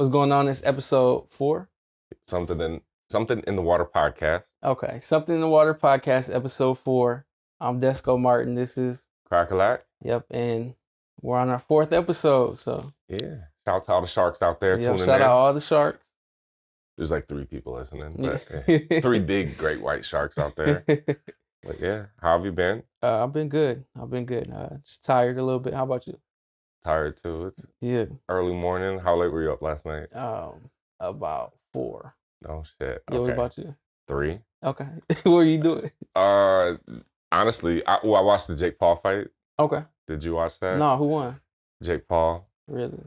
What's going on? It's episode 4. Something in the Water podcast. Okay, Something in the Water podcast, episode 4. I'm Desko Martin. This is Cracka. Yep, and we're on our 4th episode. So Yeah. Shout out to all the sharks out there tuning shout in. out all the sharks. There's like 3 people listening, but 3 big great white sharks out there. But yeah, how have you been? I've been good. Just tired a little bit. How about you? Tired too. It's early morning. How late were you up last night? About 4. No shit. Yeah, what about you? 3. Okay. What are you doing? Honestly, I watched the Jake Paul fight. Okay. Did you watch that? No, who won? Jake Paul. Really?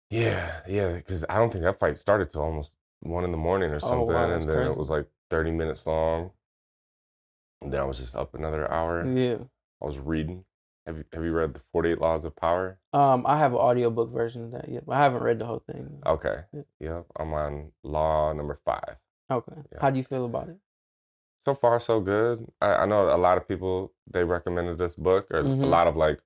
Yeah, because I don't think that fight started till almost 1 a.m. or something, wow, and then crazy. it was like 30 minutes long. And then I was just up another hour. Yeah. I was reading. Have you read the 48 Laws of Power? I have an audiobook version of that, yeah, but I haven't read the whole thing. Okay. Yeah. Yep. I'm on law number 5. Okay. Yeah. How do you feel about it? So far, so good. I know a lot of people, they recommended this book, or a lot of like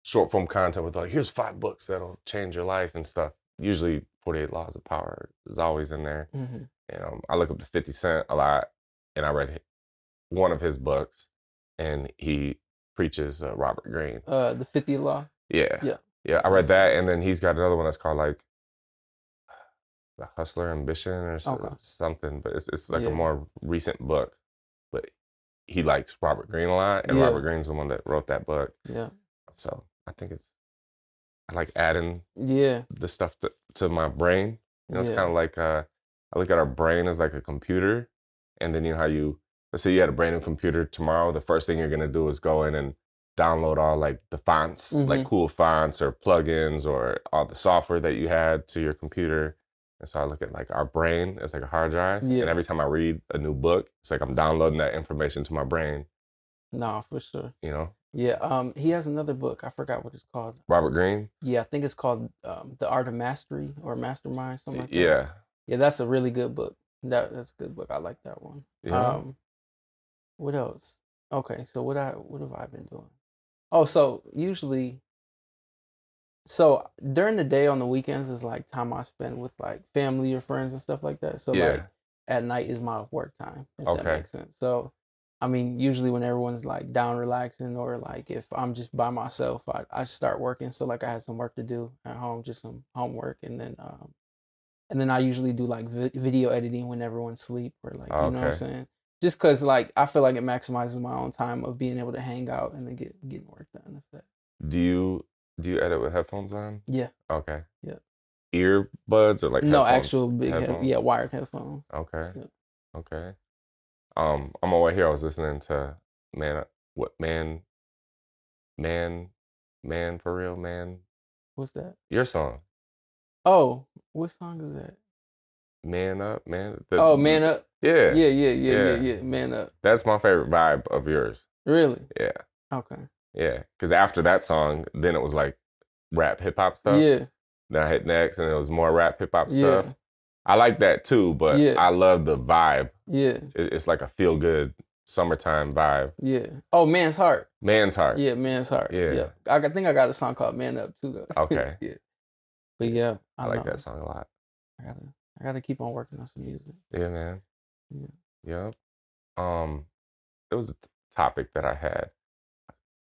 short form content with like, here's 5 books that'll change your life and stuff. Usually 48 Laws of Power is always in there. And I look up to 50 Cent a lot, and I read one of his books, and he preaches Robert Greene. The 50th Law? Yeah. I read that, and then he's got another one that's called like The Hustler Ambition or something, but it's like a more recent book. But he likes Robert Greene a lot, and Robert Greene's the one that wrote that book. Yeah. So I think I like adding the stuff to my brain. You know, it's kind of like I look at our brain as like a computer, and then you know how let's say you had a brand new computer tomorrow, the first thing you're gonna do is go in and download all like the fonts, like cool fonts or plugins or all the software that you had to your computer. And so I look at like our brain as like a hard drive. And every time I read a new book, it's like I'm downloading that information to my brain. No, for sure. You know? Yeah. He has another book. I forgot what it's called. Robert Greene? Yeah, I think it's called The Art of Mastery or Mastermind, something like that. Yeah. Yeah, that's a really good book. That's a good book. I like that one. Yeah. What else? Okay, so what have I been doing? Oh, so during the day on the weekends is like time I spend with like family or friends and stuff like that. So like at night is my work time, if that makes sense. So I mean, usually when everyone's like down relaxing, or like if I'm just by myself, I start working. So like I had some work to do at home, just some homework, and then I usually do like video editing when everyone's asleep, or like you know what I'm saying. Just because, like, I feel like it maximizes my own time of being able to hang out and then getting work done. Do you edit with headphones on? Yeah. Okay. Yeah. Earbuds or like no headphones? Actual big wired headphones. Okay. Yeah. Okay. On my way here, I was listening to Man for Real Man. What's that? Your song. Oh, what song is that? Man Up, man. Man Up. Yeah. Yeah. Man Up. That's my favorite vibe of yours. Really? Yeah. Okay. Yeah, because after that song, then it was like rap hip hop stuff. Yeah. Then I hit next, and it was more rap hip hop stuff. I like that too, but I love the vibe. Yeah. It's like a feel good summertime vibe. Yeah. Oh, Man's Heart. Man's Heart. Yeah, Man's Heart. Yeah. I think I got a song called Man Up too, though. Okay. Yeah. But yeah, I like that song a lot. I gotta keep on working on some music. Yeah, man. Yeah. It was a topic that I had.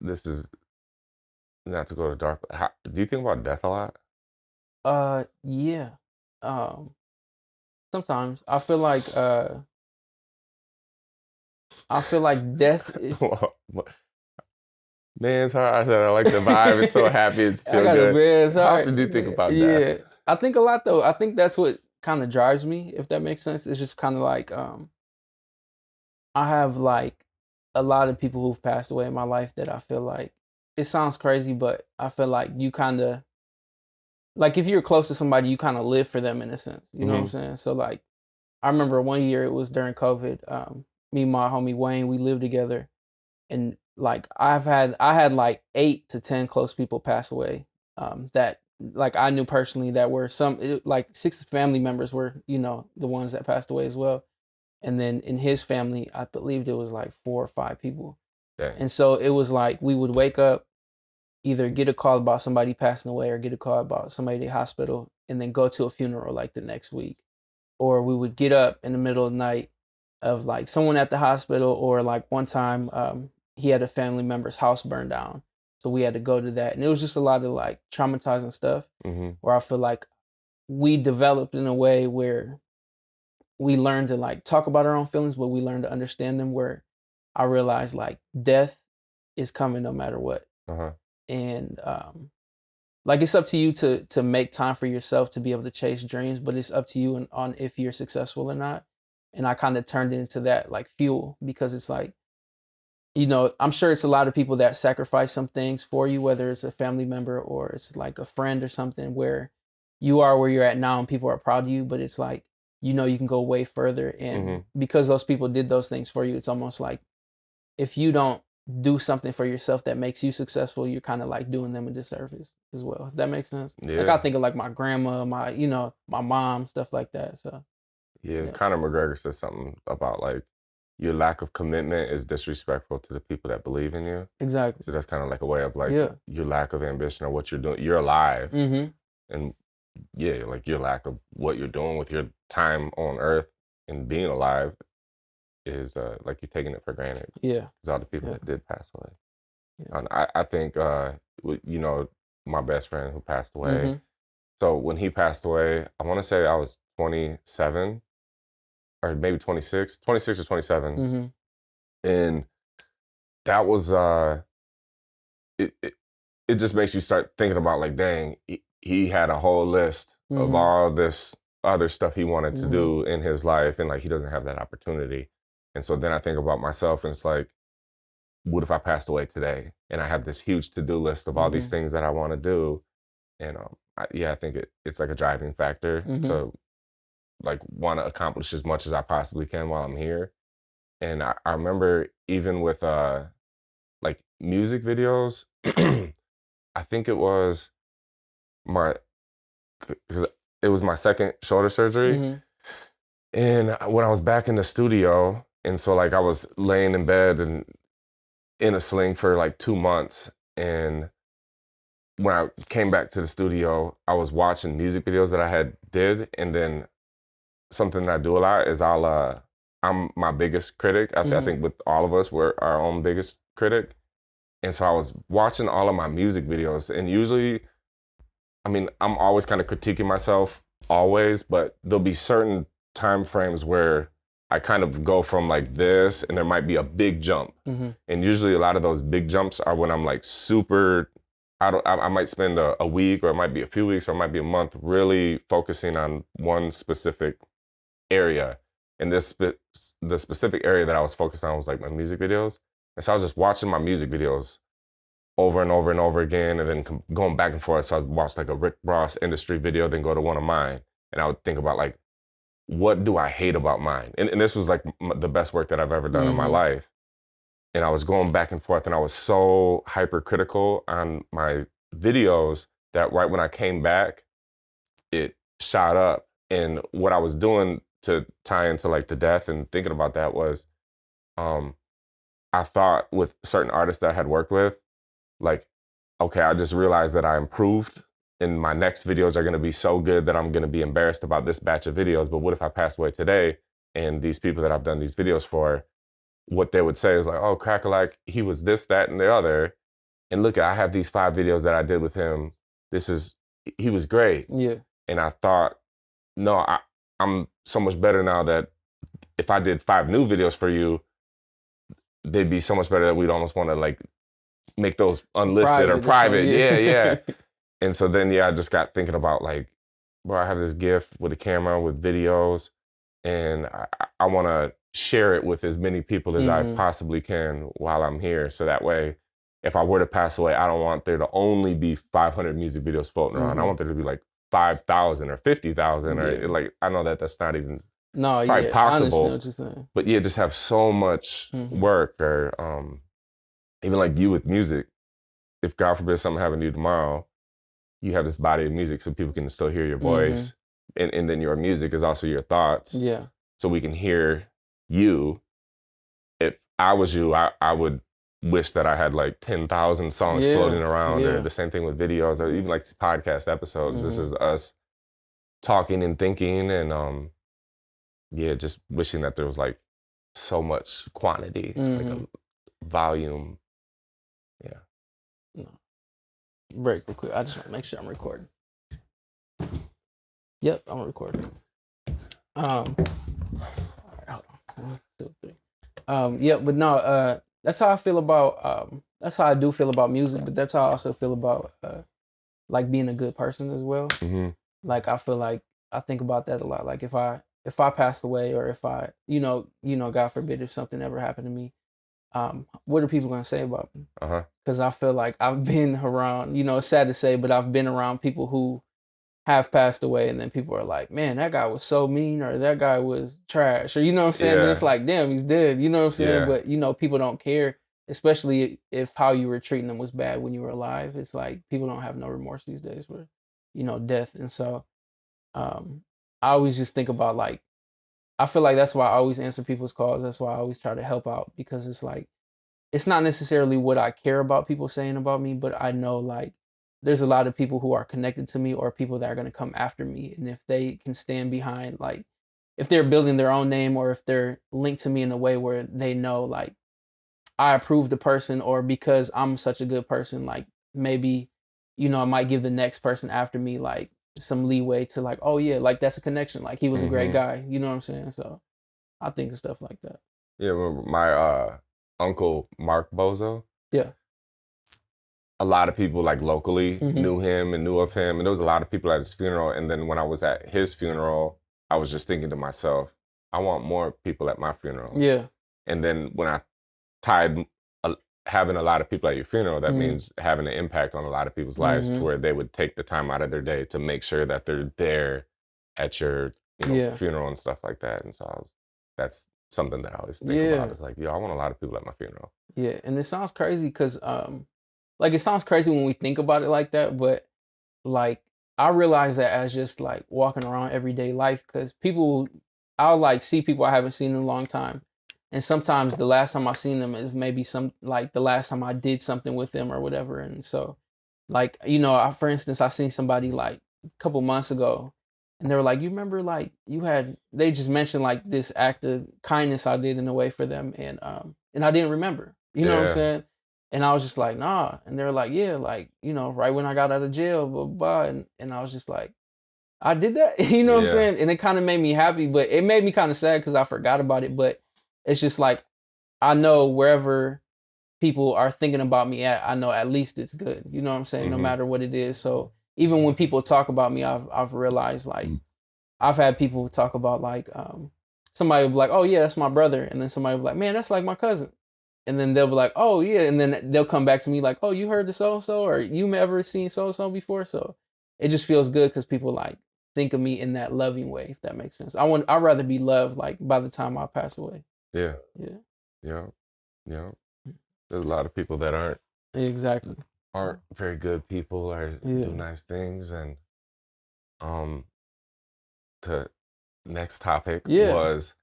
This is not to go to dark, but do you think about death a lot? Yeah. Sometimes I feel like death. Man's Heart. I said I like the vibe. It's so happy. It's feel good. Man's Heart. How often do you think about death? Yeah, I think a lot though. I think that's what kind of drives me, if that makes sense. It's just kind of like I have like a lot of people who've passed away in my life that I feel like, it sounds crazy, but I feel like you kind of, like if you're close to somebody, you kind of live for them in a sense. You know what I'm saying? So like, I remember one year, it was during COVID. Me and my homie Wayne, we lived together, and like I had like 8 to 10 close people pass away. That like I knew personally, that were like 6 family members were, you know, the ones that passed away as well. And then in his family, I believed it was like 4 or 5 people. Dang. And so it was like we would wake up, either get a call about somebody passing away or get a call about somebody at the hospital. and then go to a funeral like the next week. Or we would get up in the middle of the night of like someone at the hospital, or like one time he had a family member's house burned down. So we had to go to that. And it was just a lot of like traumatizing stuff where I feel like we developed in a way where we learned to like talk about our own feelings, but we learned to understand them, where I realized like death is coming no matter what. And like it's up to you to make time for yourself to be able to chase dreams, but it's up to you on if you're successful or not. And I kind of turned it into that like fuel, because it's like, you know, I'm sure it's a lot of people that sacrifice some things for you, whether it's a family member or it's like a friend or something, where you are where you're at now and people are proud of you, but it's like, you know, you can go way further. And because those people did those things for you, it's almost like if you don't do something for yourself that makes you successful, you're kind of like doing them a disservice as well, if that makes sense. Yeah. Like I think of like my grandma, my, you know, my mom, stuff like that. So yeah. Conor McGregor said something about like your lack of commitment is disrespectful to the people that believe in you. Exactly. So that's kind of like a way of like your lack of ambition or what you're doing. You're alive. And yeah, like your lack of what you're doing with your time on earth and being alive is like you're taking it for granted. Yeah. Because all the people that did pass away. And I think, you know, my best friend who passed away. So when he passed away, I want to say I was 27 or maybe 26 or 27. And that was, it just makes you start thinking about like, dang, he had a whole list of all this other stuff he wanted to do in his life, and like he doesn't have that opportunity. And so then I think about myself, and it's like, what if I passed away today and I have this huge to-do list of all these things that I want to do? And I think it's like a driving factor to like want to accomplish as much as I possibly can while I'm here. And I remember even with like music videos, I think it was because it was my second shoulder surgery. And when I was back in the studio, and so like I was laying in bed and in a sling for like 2 months. And when I came back to the studio, I was watching music videos that I had did. And then something that I do a lot is I'm my biggest critic. I think with all of us, we're our own biggest critic. And so I was watching all of my music videos, and usually, I mean, I'm always kind of critiquing myself always, but there'll be certain time frames where I kind of go from like this, and there might be a big jump. And usually a lot of those big jumps are when I'm like super, I might spend a week, or it might be a few weeks, or it might be a month really focusing on one specific area. And the specific area that I was focused on was like my music videos. And so I was just watching my music videos over and over and over again, and then going back and forth. So I watched like a Rick Ross industry video, then go to one of mine. And I would think about like, what do I hate about mine? And this was like the best work that I've ever done in my life. And I was going back and forth, and I was so hypercritical on my videos that right when I came back, it shot up. And what I was doing to tie into like the death and thinking about that was, I thought with certain artists that I had worked with, like, okay, I just realized that I improved, and my next videos are going to be so good that I'm going to be embarrassed about this batch of videos. But what if I passed away today, and these people that I've done these videos for, what they would say is like, oh, Cracka, like he was this, that, and the other. And look, I have these 5 videos that I did with him. He was great. Yeah. And I thought, no, I'm so much better now that if I did 5 new videos for you, they'd be so much better that we'd almost want to like make those unlisted or private. Yeah. And so then, I just got thinking about like, bro, I have this gift with a camera, with videos, and I want to share it with as many people as I possibly can while I'm here. So that way, if I were to pass away, I don't want there to only be 500 music videos floating around. I want there to be like 5,000 or 50,000 or like, I know that that's not even probably possible. I understand what you're saying. But just have so much work, or even like you with music. If God forbid something happened to you tomorrow, you have this body of music so people can still hear your voice. And then your music is also your thoughts. Yeah. So we can hear you. If I was you, I would wish that I had like 10,000 songs floating around, or the same thing with videos, or even like podcast episodes. This is us talking and thinking, and yeah, just wishing that there was like so much quantity, like a volume. Yeah. No. Break real quick. I just want to make sure I'm recording. Yep, I'm recording. All right, hold on. 1, 2, 3. Yeah, but no, that's how I feel about that's how I do feel about music, but that's how I also feel about like being a good person as well. Like I feel like I think about that a lot. Like if I passed away, or if I, God forbid, if something ever happened to me, what are people gonna say about me? Because I feel like I've been around, it's sad to say, but I've been around people who have passed away, and then people are like, man, that guy was so mean, or that guy was trash, or you know what I'm saying? And it's like, damn, he's dead, you know what I'm saying? But people don't care, especially if how you were treating them was bad when you were alive. It's like people don't have no remorse these days for, death. And so I always just think about, like, I feel like that's why I always answer people's calls. That's why I always try to help out, because it's like, it's not necessarily what I care about people saying about me, but I know, like, there's a lot of people who are connected to me, or people that are going to come after me. And if they can stand behind, like, if they're building their own name, or if they're linked to me in a way where they know, like, I approve the person, or because I'm such a good person, like, maybe, I might give the next person after me, like, some leeway to, like, oh yeah, like, that's a connection. Like, he was a great guy. You know what I'm saying? So I think of stuff like that. Yeah, well, my uncle Mark Bozo. Yeah. A lot of people, like, locally knew him and knew of him, and there was a lot of people at his funeral. And then when I was at his funeral, I was just thinking to myself, I want more people at my funeral. Yeah. And then when I tied having a lot of people at your funeral, that means having an impact on a lot of people's lives, to where they would take the time out of their day to make sure that they're there at your funeral and stuff like that. And so that's something that I always think about. Is like, I want a lot of people at my funeral. Yeah, and it sounds crazy because like, it sounds crazy when we think about it like that, but, like, I realize that as just, like, walking around everyday life, because I'll, like, see people I haven't seen in a long time. And sometimes the last time I seen them is maybe the last time I did something with them or whatever. And so, like, for instance, I seen somebody, like, a couple months ago, and they were like, you remember, like, they just mentioned, like, this act of kindness I did in a way for them. And I didn't remember, you know what I'm saying? And I was just like, nah. And they were like, yeah, like, right when I got out of jail, blah, blah, blah. And I was just like, I did that, you know what I'm saying? And it kind of made me happy, but it made me kind of sad because I forgot about it. But it's just like, I know wherever people are thinking about me at, I know at least it's good. You know what I'm saying? No matter what it is. So even when people talk about me, I've realized, like, I've had people talk about, like, somebody will be like, oh yeah, that's my brother. And then somebody will be like, man, that's like my cousin. And then they'll be like, oh yeah. And then they'll come back to me like, oh, you heard the so-and-so, or you ever seen so-and-so before? So it just feels good because people, like, think of me in that loving way, if that makes sense. I'd rather be loved, like, by the time I pass away. Yeah. There's a lot of people that aren't very good people, or do nice things. And the next topic was,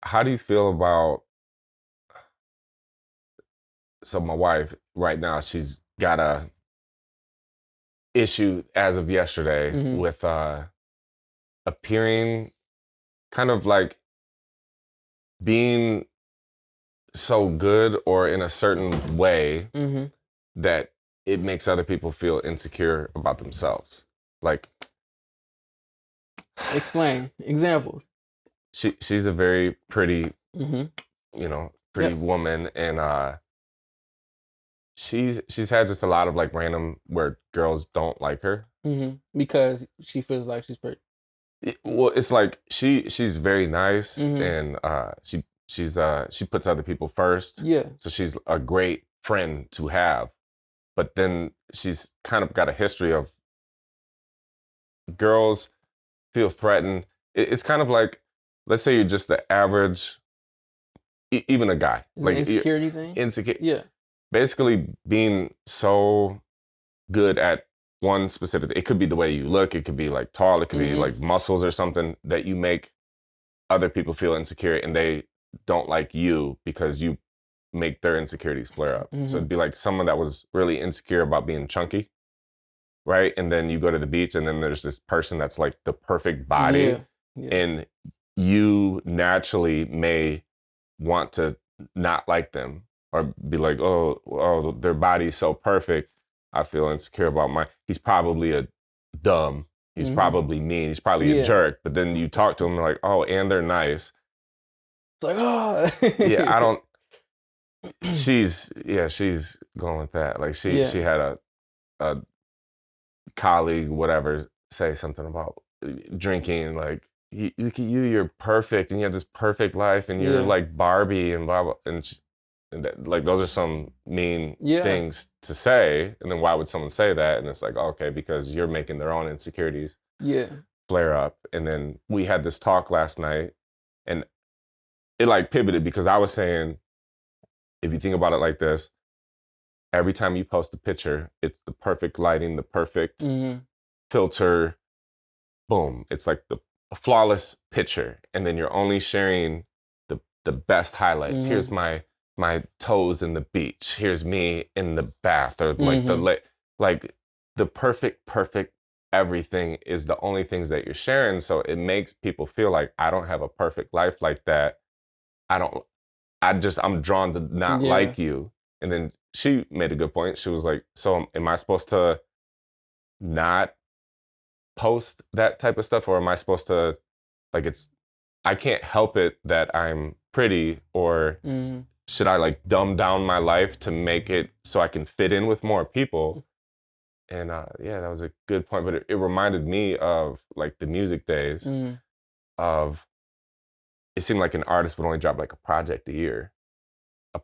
how do you feel about, so my wife right now, she's got a issue as of yesterday with appearing kind of like being so good or in a certain way that it makes other people feel insecure about themselves. Like, explain examples. She's a very pretty, pretty woman, and she's had just a lot of, like, random where girls don't like her because she feels like she's pretty. Well, it's like she's very nice, and she puts other people first. Yeah. So she's a great friend to have. But then she's kind of got a history of girls feel threatened. It's kind of like, let's say you're just the average, even a guy. Is like, it an insecurity thing? Insecure. Yeah. Basically being so good at one specific, it could be the way you look, it could be like tall, it could be like muscles or something, that you make other people feel insecure, and they don't like you because you make their insecurities flare up. So it'd be like someone that was really insecure about being chunky, right? And then you go to the beach and then there's this person that's like the perfect body. And you naturally may want to not like them or be like, oh, their body's so perfect. I feel insecure about mine. He's probably a dumb. He's probably mean. He's probably a jerk. But then you talk to them like, oh, and they're nice. It's like, oh. I don't. She's going with that. Like she had a colleague, whatever, say something about drinking. Like you're perfect, and you have this perfect life, and you're like Barbie, and blah blah. And that, like those are some mean things to say. And then why would someone say that? And it's like, okay, because you're making their own insecurities flare up. And then we had this talk last night, and it like pivoted because I was saying, if you think about it like this, every time you post a picture, it's the perfect lighting, the perfect filter, boom. It's like a flawless picture. And then you're only sharing the best highlights. Here's my toes in the beach. Here's me in the bath, or like the perfect everything is the only things that you're sharing. So it makes people feel like I don't have a perfect life like that. I'm drawn to not like you. And then she made a good point. She was like, so am I supposed to not post that type of stuff? Or am I supposed to, like, I can't help it that I'm pretty, or should I like dumb down my life to make it so I can fit in with more people? And that was a good point. But it reminded me of like the music days of, it seemed like an artist would only drop like a project a year. And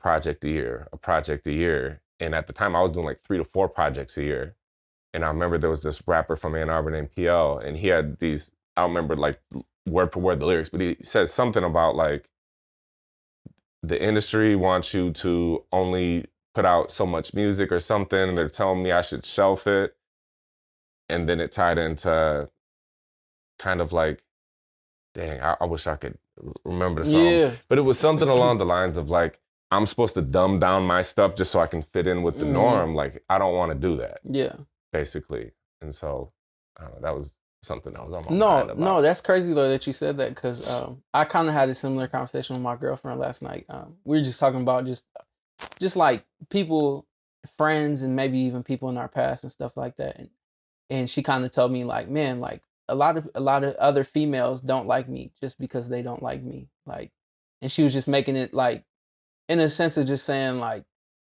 at the time I was doing like 3 to 4 projects a year. And I remember there was this rapper from Ann Arbor named PL, and he had these, I don't remember like word for word the lyrics, but he said something about like, the industry wants you to only put out so much music or something, and they're telling me I should shelf it. And then it tied into kind of like, dang, I wish I could remember the song. But it was something along the lines of like, I'm supposed to dumb down my stuff just so I can fit in with the norm. Like, I don't want to do that. Basically. And so, I don't know, that was something that was on my mind about. No, that's crazy though that you said that, because I kind of had a similar conversation with my girlfriend last night. We were just talking about just like people, friends, and maybe even people in our past and stuff like that. And she kind of told me like, man, like a lot of other females don't like me just because they don't like me. Like, and she was just making it like, in a sense of just saying like,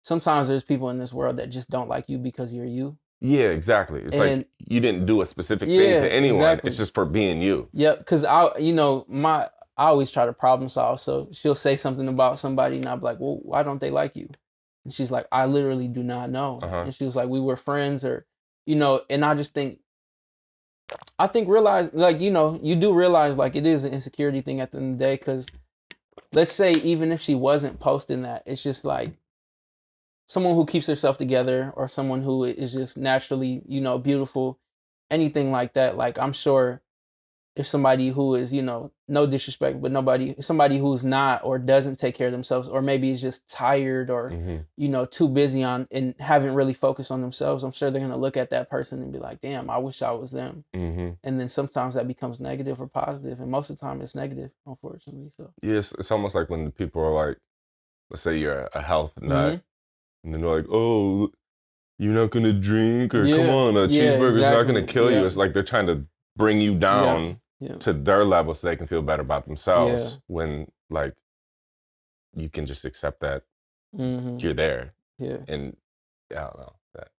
sometimes there's people in this world that just don't like you because you're you. Yeah, exactly. It's like you didn't do a specific thing to anyone. Exactly. It's just for being you. Yeah, because I always try to problem solve. So she'll say something about somebody, and I'll be like, well, why don't they like you? And she's like, I literally do not know. And she was like, we were friends, or, and I just think, realize, like, you do realize like it is an insecurity thing at the end of the day, because let's say even if she wasn't posting that, it's just like, someone who keeps herself together, or someone who is just naturally, beautiful, anything like that. Like, I'm sure if somebody who is, no disrespect, but somebody who's not, or doesn't take care of themselves, or maybe is just tired, or, too busy and haven't really focused on themselves, I'm sure they're going to look at that person and be like, damn, I wish I was them. And then sometimes that becomes negative or positive. And most of the time it's negative, unfortunately. So yes, it's almost like when people are like, let's say you're a health nut, and then they're like, oh, you're not going to drink, or come on, a cheeseburger's not going to kill you. It's like they're trying to bring you down to their level so they can feel better about themselves, when like you can just accept that you're there. And I don't know that.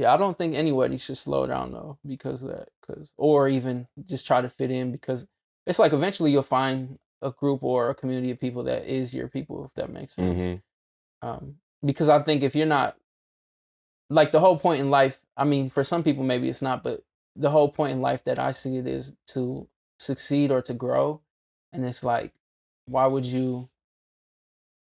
I don't think anybody should slow down though because of that, or even just try to fit in, because it's like eventually you'll find a group or a community of people that is your people, if that makes sense. Because I think if you're not, like, the whole point in life, I mean, for some people maybe it's not, but the whole point in life that I see it is to succeed or to grow. And it's like, why would you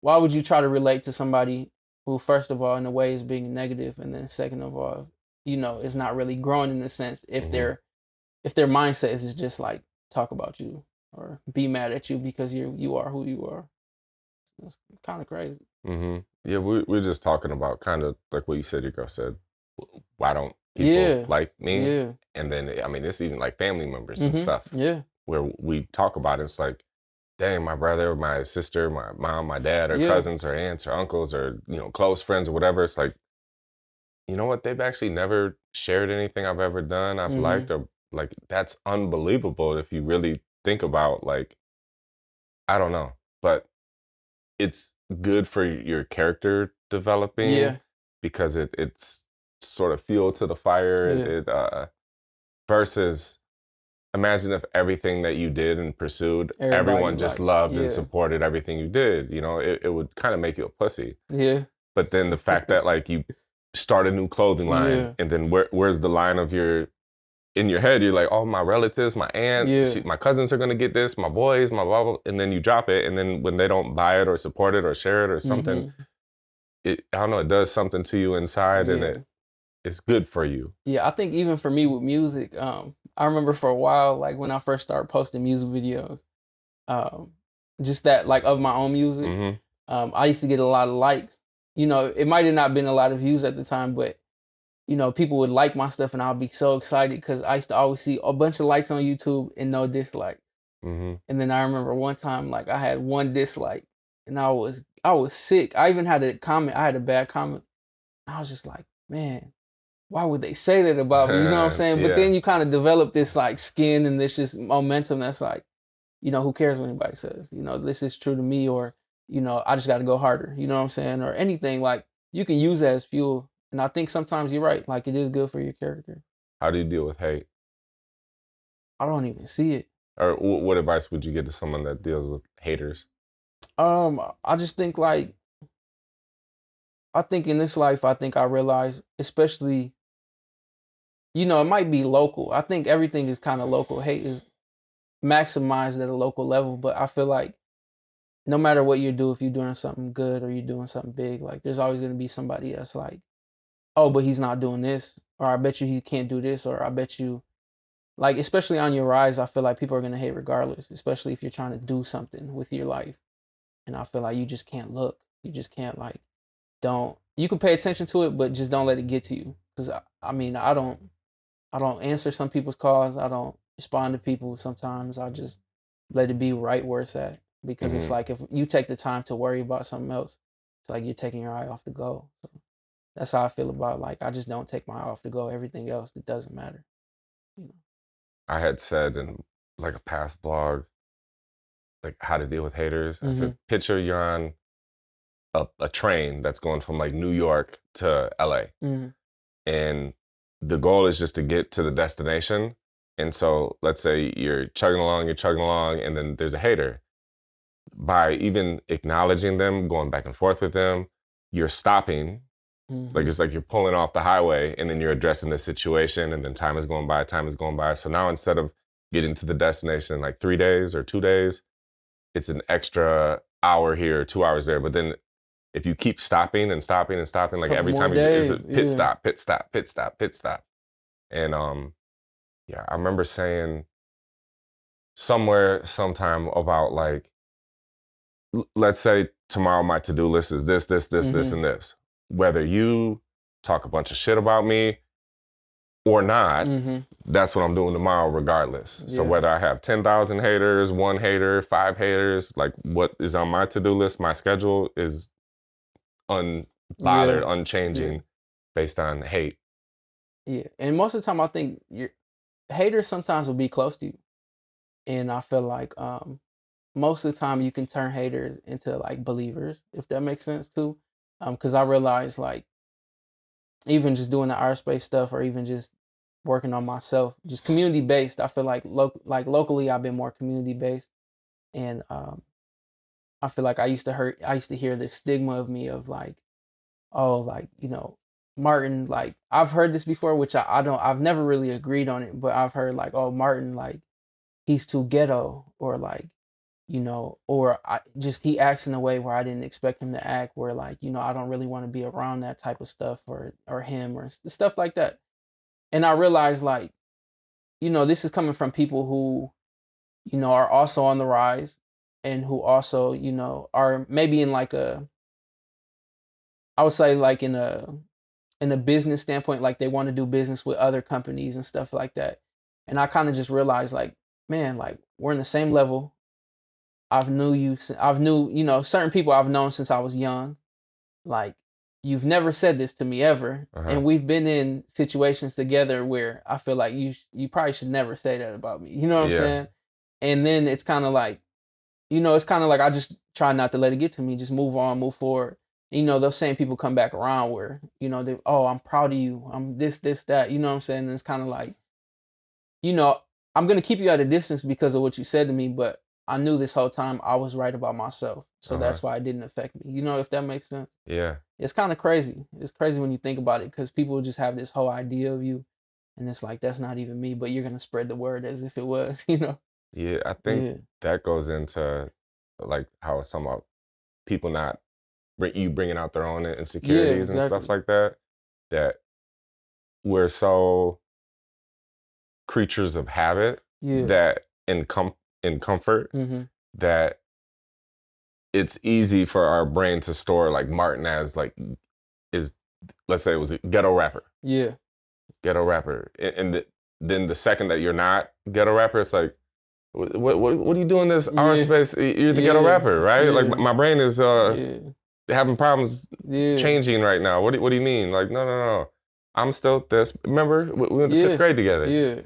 try to relate to somebody who, first of all, in a way is being negative, and then second of all, is not really growing in a sense, if their mindset is just like talk about you or be mad at you because you are who you are. It's kind of crazy. Yeah, we're just talking about kind of like what you said, your girl said. Why don't people like me. And then, I mean, it's even like family members and stuff where we talk about it. It's like, dang, my brother, my sister, my mom, my dad, or cousins, or aunts, or uncles, or, you know, close friends or whatever. It's like, you know what? They've actually never shared anything I've ever done, I've liked, or like, that's unbelievable if you really think about, like, I don't know, but it's good for your character developing because it's sort of fuel to the fire. Versus imagine if everything that you did and pursued, everyone just loved and supported everything you did. You know, it would kind of make you a pussy. But then the fact that like you start a new clothing line and then where's the line of in your head, you're like, oh, my relatives, my aunt, my cousins are gonna get this, my boys, my blah, blah, and then you drop it, and then when they don't buy it or support it or share it or something, I don't know, it does something to you inside, and it's good for you. Yeah, I think even for me with music, I remember for a while, like when I first started posting music videos, just that like of my own music, I used to get a lot of likes. You know, it might have not been a lot of views at the time, but you know, people would like my stuff and I'll be so excited because I used to always see a bunch of likes on YouTube and no dislike. And then I remember one time, like I had one dislike and I was sick. I even had a comment. I had a bad comment. I was just like, man, why would they say that about me? You know what I'm saying? But then you kind of develop this like skin and this just momentum that's like, you know, who cares what anybody says? You know, this is true to me, or, you know, I just got to go harder. You know what I'm saying? Or anything, like you can use that as fuel. And I think sometimes you're right. Like it is good for your character. How do you deal with hate? I don't even see it. Or what advice would you give to someone that deals with haters? I just think like, I think in this life, I think I realize, especially, you know, it might be local. I think everything is kind of local. Hate is maximized at a local level, but I feel like no matter what you do, if you're doing something good or you're doing something big, like there's always going to be somebody that's like, oh, but he's not doing this, or I bet you he can't do this, or I bet you, like, especially on your rise, I feel like people are going to hate regardless, especially if you're trying to do something with your life. And I feel like you just can't look. You just can't, like, you can pay attention to it, but just don't let it get to you. Because, I mean, I don't answer some people's calls. I don't respond to people sometimes. I just let it be right where it's at. Because it's like if you take the time to worry about something else, it's like you're taking your eye off the goal. So that's how I feel about, like, I just don't take my eye off the goal. Everything else, it doesn't matter. You know? I had said in like a past blog, like how to deal with haters. I said, picture you're on a train that's going from like New York to LA. And the goal is just to get to the destination. And so let's say you're chugging along, and then there's a hater. By even acknowledging them, going back and forth with them, you're stopping. Like it's like you're pulling off the highway and then you're addressing the situation, and then time is going by. So now instead of getting to the destination in like 3 days or 2 days, it's an extra hour here, 2 hours there. But then if you keep stopping and stopping and stopping, like every time it's a pit stop, pit stop, pit stop, pit stop. And yeah, I remember saying somewhere, sometime about like, let's say tomorrow my to-do list is this, this, and this. Whether you talk a bunch of shit about me or not, that's what I'm doing tomorrow regardless. So whether I have 10,000 haters, 1 hater, 5 haters, like what is on my to-do list, my schedule is unbothered, unchanging based on hate. Yeah, and most of the time I think your haters sometimes will be close to you. And I feel like most of the time you can turn haters into like believers, if that makes sense too. Because I realized like even just doing the aerospace stuff or even just working on myself, just community based. I feel like locally I've been more community based, and I feel like I used to hear this stigma of me of like, oh, like, you know, Martin, like I've heard this before, which I've never really agreed on it, but I've heard like, oh, Martin, like he's too ghetto, or like, you know, or he acts in a way where I didn't expect him to act, where like, you know, I don't really want to be around that type of stuff, or him, or stuff like that. And I realized like, you know, this is coming from people who, you know, are also on the rise, and who also, you know, are maybe in like I would say like in a in a business standpoint, like they want to do business with other companies and stuff like that. And I kind of just realized like, man, like we're in the same level. I've knew, certain people I've known since I was young. Like, you've never said this to me ever. And we've been in situations together where I feel like you probably should never say that about me. You know what I'm saying? And then it's kind of like, it's kind of like I just try not to let it get to me. Just move on, move forward. Those same people come back around where, they, oh, I'm proud of you. I'm this, that. You know what I'm saying? And it's kind of like, I'm going to keep you at a distance because of what you said to me, but I knew this whole time I was right about myself. So that's why it didn't affect me. If that makes sense. Yeah. It's kind of crazy. It's crazy when you think about it because people just have this whole idea of you. And it's like, that's not even me, but you're going to spread the word as if it was, Yeah, I think that goes into like how it's talking about people not bringing out their own insecurities and stuff like that. That we're so creatures of habit that in comfort that it's easy for our brain to store like Martin as like let's say it was a ghetto rapper. Yeah. Ghetto rapper. And then the second that you're not ghetto rapper, it's like, what are you doing this our space? You're the ghetto rapper, right? Yeah. Like my brain is having problems changing right now. What do you mean? Like, no. I'm still this. Remember, we went to fifth grade together. Yeah.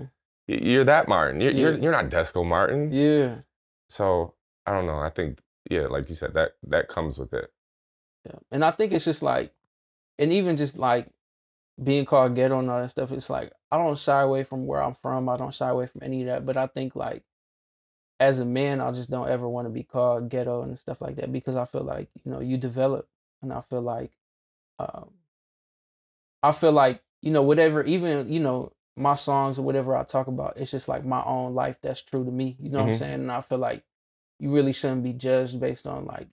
You're that Martin. You're not Desko Martin. Yeah. So I don't know. I think like you said, that comes with it. Yeah. And I think it's just like, and even just like being called ghetto and all that stuff, it's like I don't shy away from where I'm from. I don't shy away from any of that. But I think like as a man, I just don't ever want to be called ghetto and stuff like that because I feel like, you develop and I feel like whatever, even, my songs or whatever I talk about, it's just like my own life that's true to me. You know what I'm saying? And I feel like you really shouldn't be judged based on like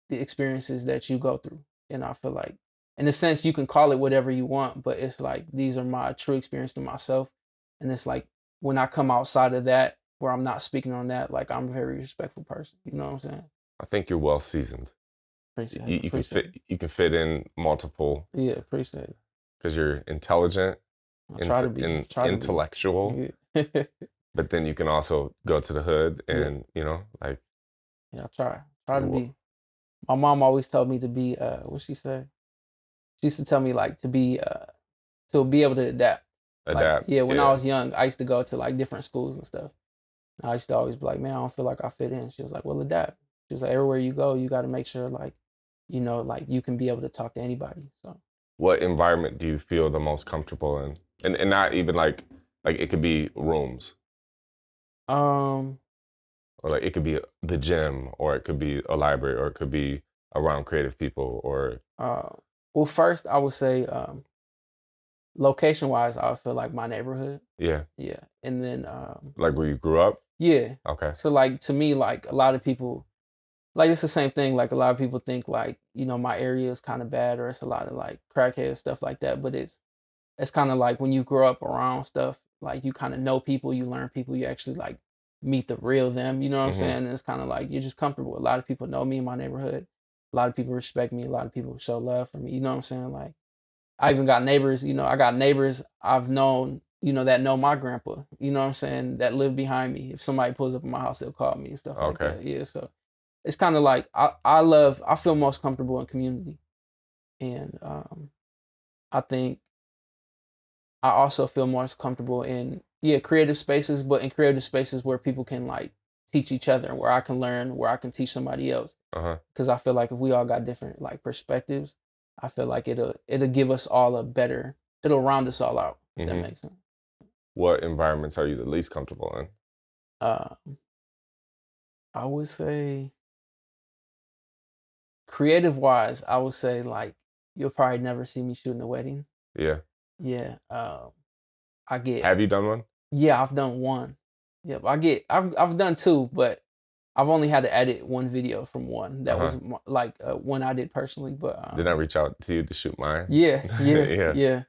the experiences that you go through. And I feel like in a sense you can call it whatever you want, but it's like these are my true experience to myself. And it's like when I come outside of that, where I'm not speaking on that, like I'm a very respectful person. You know what I'm saying? I think you're well seasoned. You can fit in multiple. Yeah, appreciate it. Because you're intelligent, intellectual. Yeah. But then you can also go to the hood and like. Yeah, I try to be. My mom always told me to be. What she say? She used to tell me like to be able to adapt. Adapt. Like, when I was young, I used to go to like different schools and stuff. I used to always be like, man, I don't feel like I fit in. She was like, well, adapt. She was like, everywhere you go, you got to make sure like, like you can be able to talk to anybody. So. What environment do you feel the most comfortable in? And not even like it could be rooms. Or like it could be the gym, or it could be a library, or it could be around creative people, or. Well, first I would say, location-wise, I feel like my neighborhood. Yeah. Yeah, and then. Like where you grew up. Yeah. Okay. So like to me, like a lot of people, like it's the same thing. Like a lot of people think like my area is kind of bad, or it's a lot of like crackhead stuff like that. But it's kind of like when you grow up around stuff, like you kind of know people, you learn people, you actually like meet the real them. You know what I'm saying? And it's kind of like you're just comfortable. A lot of people know me in my neighborhood. A lot of people respect me. A lot of people show love for me. You know what I'm saying? Like I even got neighbors. I got neighbors I've known. That know my grandpa. You know what I'm saying? That live behind me. If somebody pulls up in my house, they'll call me and stuff like that. Yeah. So it's kind of like I feel most comfortable in community, and I think I also feel most comfortable in creative spaces, but in creative spaces where people can like teach each other, where I can learn, where I can teach somebody else. Because I feel like if we all got different like perspectives, I feel like it'll give us all it'll round us all out. If that makes sense. What environments are you the least comfortable in? I would say creative wise, I would say like you'll probably never see me shooting a wedding. Yeah. Yeah. Have you done one? Yeah, I've done one. Yep. I've done two, but I've only had to edit one video from one. That was like one I did personally, but did I reach out to you to shoot mine? Yeah. Yeah.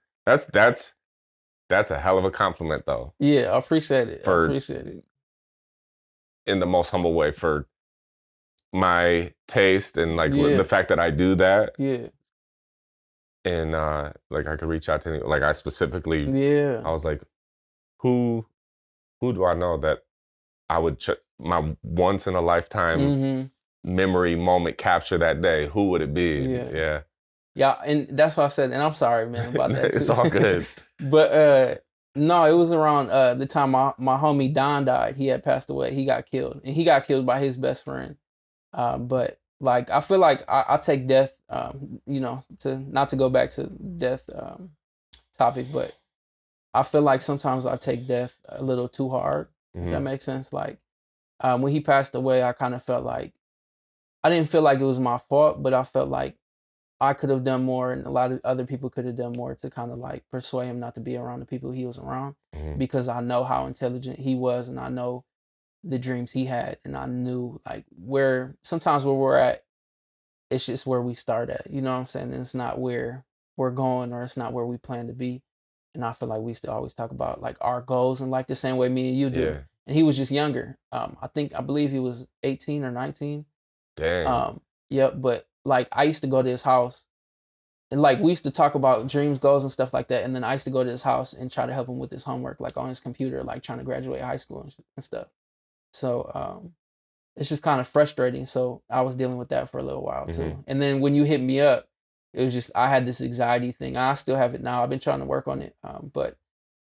That's a hell of a compliment, though. Yeah, I appreciate it. I appreciate it. In the most humble way, for my taste and like the fact that I do that. Yeah. and like I could reach out to any, like I specifically, Yeah. I was like, who do I know that I would my once in a lifetime Mm-hmm. memory moment capture that day? Who would it be? Yeah. Yeah. Yeah, and that's what I said, and I'm sorry, man, about that It's too. all good. But no, it was around the time my homie Don died. He had passed away. He got killed, and he got killed by his best friend. But like I feel like I take death, to not to go back to death topic, but I feel like sometimes I take death a little too hard, if that makes sense. Like when he passed away, I kind of felt like I didn't feel like it was my fault, but I felt like I could have done more, and a lot of other people could have done more to kind of like persuade him not to be around the people he was around, because I know how intelligent he was, and I know the dreams he had, and I knew like sometimes where we're at, it's just where we start at. You know what I'm saying? And it's not where we're going, or it's not where we plan to be. And I feel like we still always talk about like our goals in life the same way me and you do. Yeah. And he was just younger. I believe he was 18 or 19. Dang. Yep. But like I used to go to his house, and like we used to talk about dreams, goals, and stuff like that. And then I used to go to his house and try to help him with his homework, like on his computer, like trying to graduate high school and stuff. So it's just kind of frustrating. So I was dealing with that for a little while too. And then when you hit me up, it was just I had this anxiety thing. I still have it now. I've been trying to work on it, but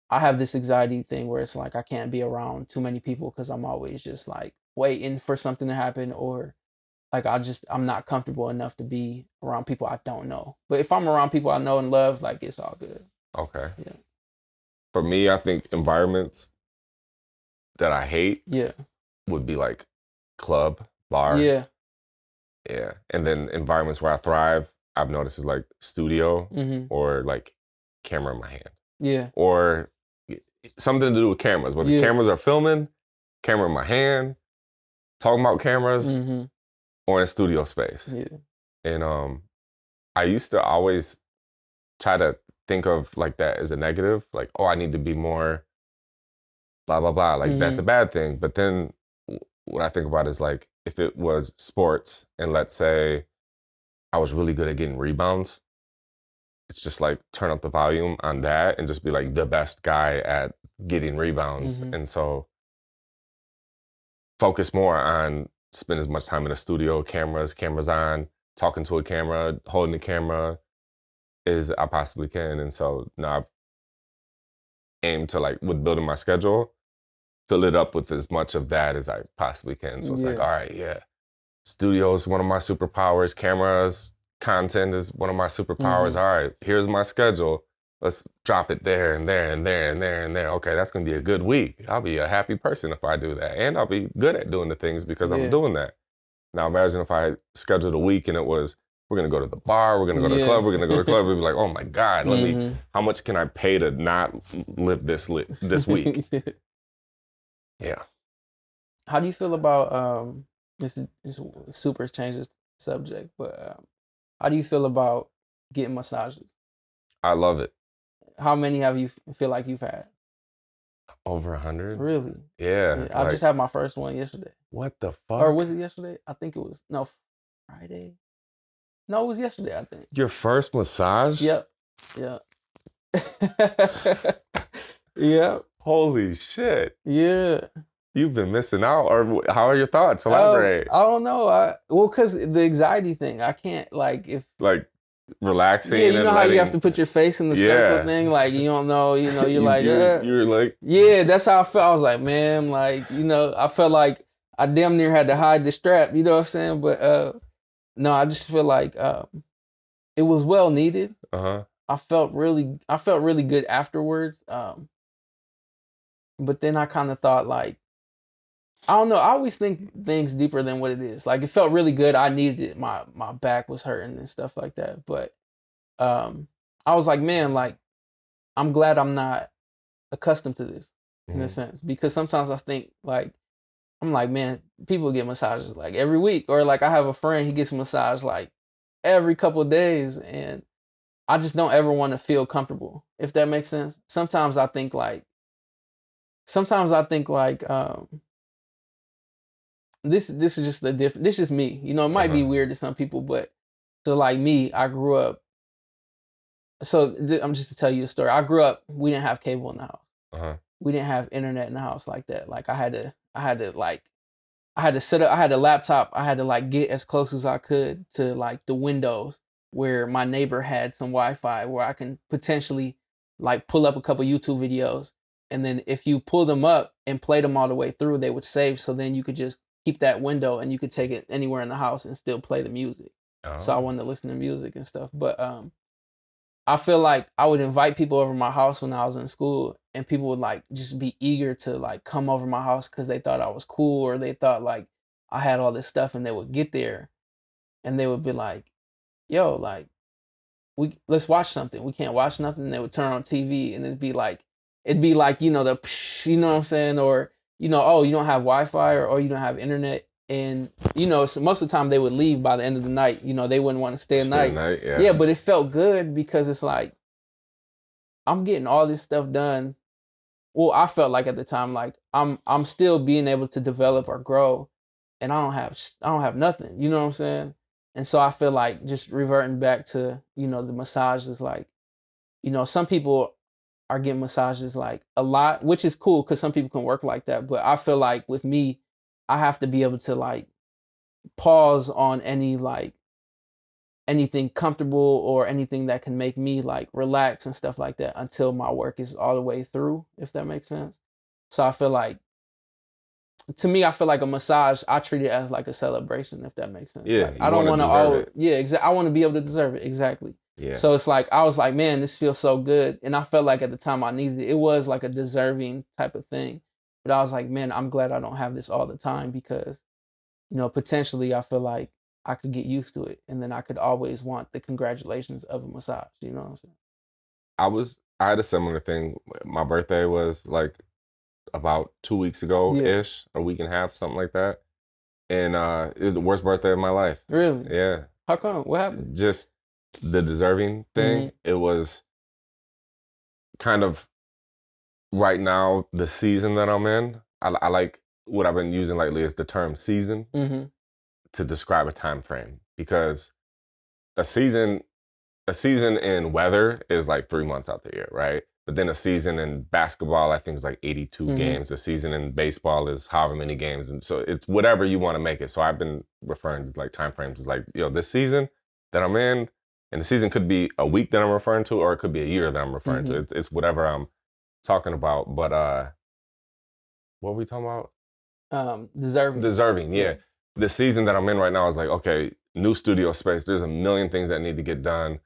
I have this anxiety thing where it's like I can't be around too many people because I'm always just like waiting for something to happen, or like I'm not comfortable enough to be around people I don't know. But if I'm around people I know and love, like it's all good. Okay. Yeah. For me, I think environments that I hate Yeah. would be like club, bar. Yeah. Yeah. And then environments where I thrive, I've noticed is like studio or like camera in my hand. Yeah. Or something to do with cameras. Whether cameras are filming, camera in my hand, talking about cameras, or in a studio space. Yeah. And I used to always try to think of like that as a negative, like, oh, I need to be more blah, blah, blah. Like that's a bad thing. But then what I think about is like, if it was sports and let's say I was really good at getting rebounds, it's just like turn up the volume on that and just be like the best guy at getting rebounds. And so focus more on spend as much time in the studio, cameras on, talking to a camera, holding the camera as I possibly can. And so now I've aimed to like with building my schedule, fill it up with as much of that as I possibly can. So it's like, all right, yeah, studio is one of my superpowers, cameras, content is one of my superpowers. All right, here's my schedule. Let's drop it there and there and there and there and there. Okay, that's gonna be a good week. I'll be a happy person if I do that. And I'll be good at doing the things because I'm doing that. Now imagine if I scheduled a week and it was, we're gonna go to the bar, we're gonna go to the club, we're gonna go to the club. We'd be like, oh my God, how much can I pay to not live this week? Yeah. How do you feel about this is super changes the subject, but how do you feel about getting massages? I love it. How many have you feel like you've had? Over 100? Really? Yeah. I just had my first one yesterday. What the fuck? Or was it yesterday? I think it was Friday. No, it was yesterday, I think. Your first massage? Yep. Yeah. Yeah. Holy shit. Yeah. You've been missing out. Or how are your thoughts? Elaborate. I don't know. Because the anxiety thing, I can't like relaxing. Yeah, you know how you have to put your face in the circle thing, like you don't know, you're like, you're like, yeah, that's how I felt. I was like, man, like I felt like I damn near had to hide the strap. You know what I'm saying? But no, I just feel like it was well needed. I felt really good afterwards. But then I kind of thought like, I don't know. I always think things deeper than what it is. Like it felt really good. I needed it. My back was hurting and stuff like that. But I was like, man, like I'm glad I'm not accustomed to this in a sense, because sometimes I think like I'm like, man, people get massages like every week, or like I have a friend, he gets a massage like every couple of days, and I just don't ever want to feel comfortable, if that makes sense. Sometimes I think like this is just this is me. It might be weird to some people, but so like me, I grew up So I'm just to tell you a story. I grew up. We didn't have cable in the house. Uh-huh. We didn't have internet in the house like that. Like I had to like I had to set up. I had a laptop. I had to like get as close as I could to like the windows where my neighbor had some Wi-Fi where I can potentially like pull up a couple YouTube videos, and then if you pull them up and play them all the way through, they would save. So then you could just keep that window and you could take it anywhere in the house and still play the music. So I Oh. wanted to listen to music and stuff, but I feel like I would invite people over my house when I was in school, and people would like just be eager to like come over my house because they thought I was cool, or they thought like I had all this stuff, and they would get there and they would be like, "Yo, like let's watch something." We can't watch nothing. And they would turn on TV and it'd be like, the you know what I'm saying, or oh, you don't have Wi-Fi, or oh, you don't have internet, and so most of the time they would leave by the end of the night. They wouldn't want to stay at Stay the night. night, yeah. Yeah, but it felt good because it's like I'm getting all this stuff done. Well, I felt like at the time, like I'm still being able to develop or grow, and I don't have nothing. You know what I'm saying? And so I feel like just reverting back to the massage is like, some people are getting massages like a lot, which is cool because some people can work like that. But I feel like with me, I have to be able to like pause on any like anything comfortable or anything that can make me like relax and stuff like that until my work is all the way through, if that makes sense. So I feel like to me, I feel like a massage, I treat it as like a celebration, if that makes sense. Yeah, Like you I don't wanna want to deserve always, it. yeah, exactly. I want to be able to deserve it. Exactly. Yeah. So it's like I was like, man, this feels so good. And I felt like at the time I needed it. It was like a deserving type of thing. But I was like, man, I'm glad I don't have this all the time because, potentially I feel like I could get used to it. And then I could always want the congratulations of a massage. You know what I'm saying? I had a similar thing. My birthday was like about 2 weeks ago Yeah. ish, a week and a half, something like that. And it was the worst birthday of my life. Really? Yeah. How come? What happened? Just the deserving thing. It was kind of right now the season that I'm in. I like what I've been using lately is the term season to describe a time frame, because a season in weather is like 3 months out the year, right? But then a season in basketball, I think, is like 82 games. A season in baseball is however many games. And so it's whatever you want to make it. So I've been referring to like time frames as like, this season that I'm in, and the season could be a week that I'm referring to, or it could be a year that I'm referring to. It's whatever I'm talking about. But what were we talking about? Deserving, yeah. The season that I'm in right now is like, okay, new studio space. There's a million things that need to get done.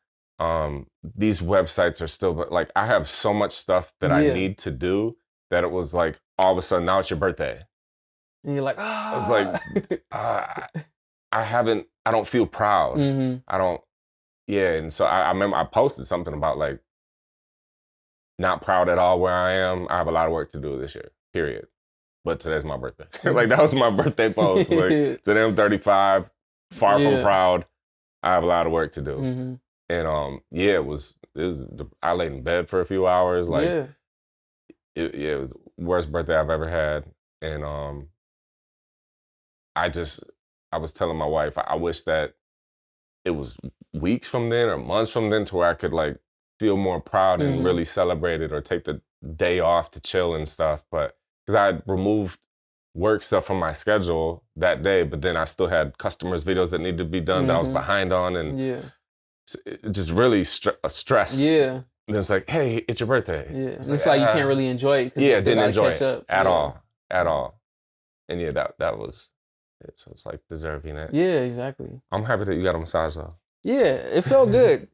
These websites are still, but like I have so much stuff that I need to do that it was like all of a sudden now it's your birthday. And you're like, I was like, I don't feel proud. I don't, yeah. And so I remember I posted something about like not proud at all where I am. I have a lot of work to do this year, period. But today's my birthday. Like that was my birthday post. Like today I'm 35, far from proud. I have a lot of work to do. And yeah, it was I laid in bed for a few hours. Like it was the worst birthday I've ever had. And I was telling my wife, I wish that it was weeks from then or months from then to where I could like feel more proud and really celebrate it, or take the day off to chill and stuff. But because I had removed work stuff from my schedule that day, but then I still had customers' videos that needed to be done that I was behind on, and it just really a stress. Yeah. And it's like, hey, it's your birthday. Yeah. It's like you can't really enjoy it. Yeah, didn't enjoy it at all. And yeah, that was it. So it's like deserving it. Yeah, exactly. I'm happy that you got a massage though. Yeah, it felt good.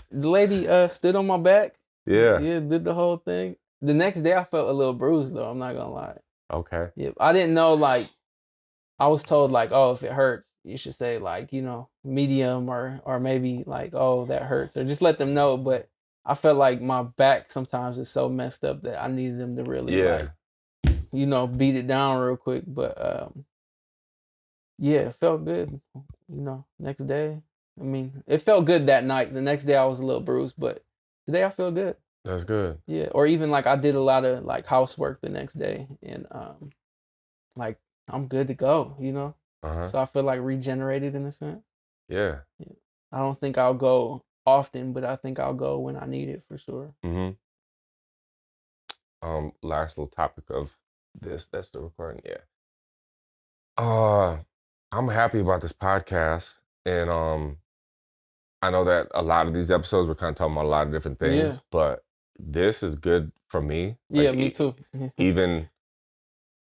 The lady stood on my back. Yeah. Yeah, did the whole thing. The next day I felt a little bruised though, I'm not gonna lie. Okay. Yeah. I didn't know, like, I was told like, oh, if it hurts, you should say like, medium, or maybe like, oh, that hurts, or just let them know. But I felt like my back sometimes is so messed up that I needed them to really like, beat it down real quick. But yeah, it felt good. Next day, I mean, it felt good that night. The next day I was a little bruised, but today I feel good. That's good. Yeah, or even like I did a lot of like housework the next day, and like I'm good to go, So I feel like regenerated in a sense. Yeah. I don't think I'll go often, but I think I'll go when I need it for sure. Mm-hmm. Last little topic of this. That's the recording. Yeah. I'm happy about this podcast, and I know that a lot of these episodes we're kind of talking about a lot of different things, but this is good for me. Like, yeah, me too. Even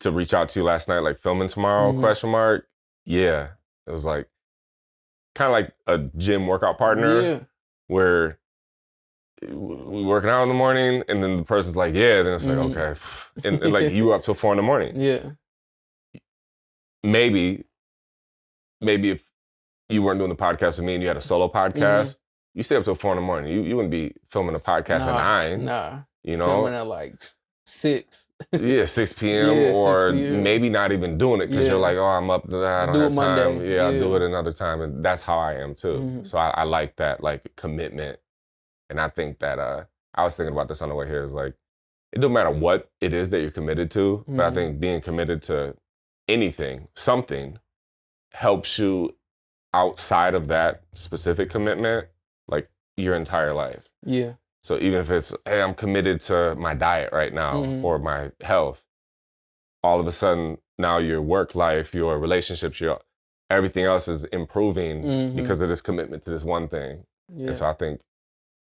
to reach out to you last night, like filming tomorrow, question mark. Yeah. It was like kind of like a gym workout partner where we working out in the morning and then the person's like, yeah, then it's like, okay. And like you were up till 4 a.m. Yeah. Maybe if you weren't doing the podcast with me and you had a solo podcast, you stay up till 4 a.m. You wouldn't be filming a podcast at 9. Nah. You know? Filming at like 6. Yeah, 6 p.m. or 6 p.m. maybe not even doing it because you're like, oh, I'm up, I don't have time. Monday. Yeah, I'll do it another time. And that's how I am too. So I like that like commitment. And I think that I was thinking about this on the way here is like, it don't matter what it is that you're committed to, but I think being committed to anything, something, helps you outside of that specific commitment, like your entire life. Yeah. So even if it's, hey, I'm committed to my diet right now or my health, all of a sudden now your work life, your relationships, everything else is improving because of this commitment to this one thing. Yeah. And so I think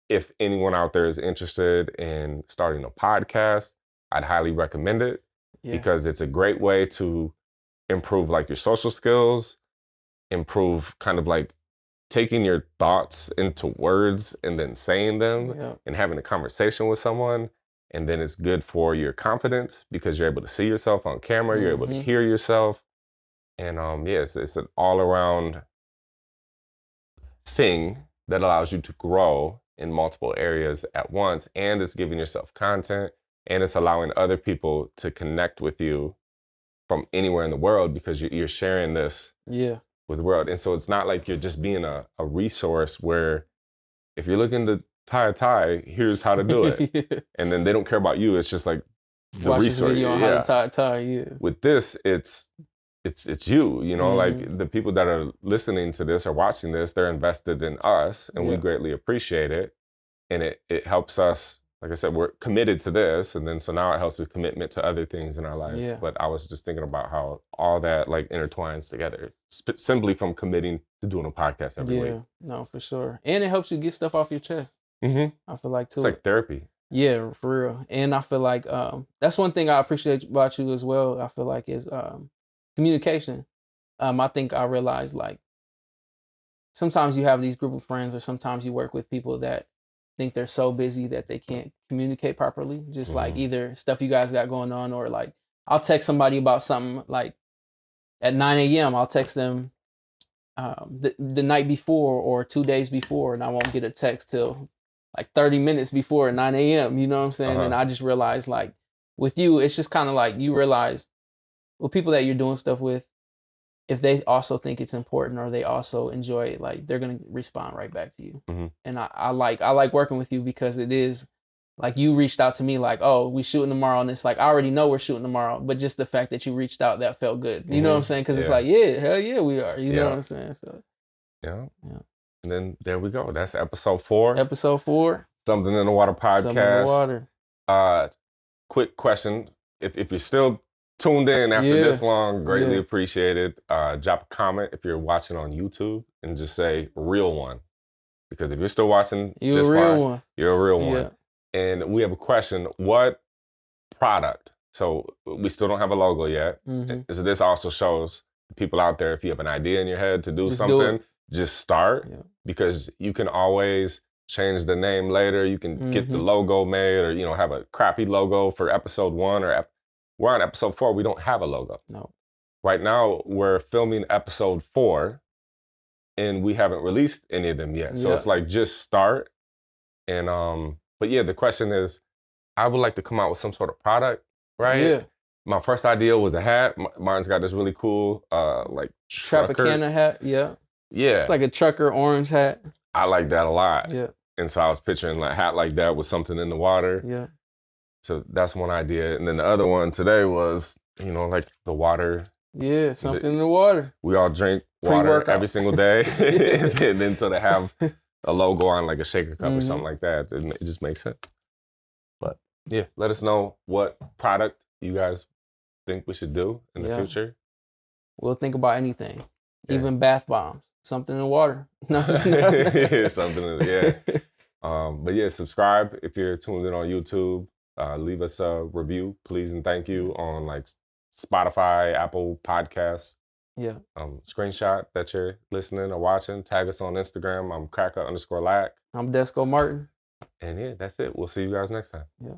if anyone out there is interested in starting a podcast, I'd highly recommend it because it's a great way to improve like your social skills, improve kind of like taking your thoughts into words and then saying them and having a conversation with someone. And then it's good for your confidence because you're able to see yourself on camera, you're able to hear yourself. And it's an all around thing that allows you to grow in multiple areas at once. And it's giving yourself content and it's allowing other people to connect with you from anywhere in the world because you're sharing this with the world. And so it's not like you're just being a resource where if you're looking to tie a tie, here's how to do it. And then they don't care about you. It's just like the watch resource. This video on how to tie a tie, With this, it's you, you know, like the people that are listening to this or watching this, they're invested in us and we greatly appreciate it. And it helps us, like I said, we're committed to this. And then so now it helps with commitment to other things in our life. Yeah. But I was just thinking about how all that like intertwines together simply from committing to doing a podcast every week. No, for sure. And it helps you get stuff off your chest. I feel like too. It's like therapy. Yeah, for real. And I feel like that's one thing I appreciate about you as well. I feel like is communication. I think I realized like sometimes you have these group of friends or sometimes you work with people that think they're so busy that they can't communicate properly. Just like either stuff you guys got going on or like I'll text somebody about something like at 9 a.m. I'll text them the night before or 2 days before and I won't get a text till like 30 minutes before 9 a.m. You know what I'm saying? And I just realized like with you, it's just kind of like you realize with people that you're doing stuff with, if they also think it's important or they also enjoy it, like they're gonna respond right back to you. And I like working with you because it is like you reached out to me like, oh, we shooting tomorrow, and it's like I already know we're shooting tomorrow, but just the fact that you reached out, that felt good. You know what I'm saying? Because it's like, yeah, hell yeah, we are. You know what I'm saying? So yeah. And then there we go. That's episode 4. Episode 4. Something in the Water podcast. Something in the Water. Quick question: if you're still tuned in after this long, greatly appreciated. Drop a comment if you're watching on YouTube and just say real one. Because if you're still watching this far, you're a real one. And we have a question. What product? So we still don't have a logo yet. So this also shows people out there, if you have an idea in your head to do something, just start. Because you can always change the name later. You can get the logo made or, you know, have a crappy logo for episode 1 or we're on episode 4. We don't have a logo. No. Right now, we're filming episode 4, and we haven't released any of them yet. So it's like just start. And but yeah, the question is, I would like to come out with some sort of product, right? Yeah. My first idea was a hat. Mine's got this really cool like Tropicana hat. Yeah. Yeah. It's like a trucker orange hat. I like that a lot. Yeah. And so I was picturing like a hat like that with something in the water. Yeah. So that's one idea. And then the other one today was, you know, like the water. Yeah, something in the water. We all drink water every single day. And then so to have a logo on like a shaker cup or something like that. It just makes sense. But yeah, let us know what product you guys think we should do in the future. We'll think about anything, even bath bombs, something in water. No, something. But yeah, subscribe if you're tuned in on YouTube. Leave us a review, please and thank you on like Spotify, Apple Podcasts. Yeah. Screenshot that you're listening or watching. Tag us on Instagram. I'm Cracka_Lack. I'm Desko Martin. And yeah, that's it. We'll see you guys next time. Yeah.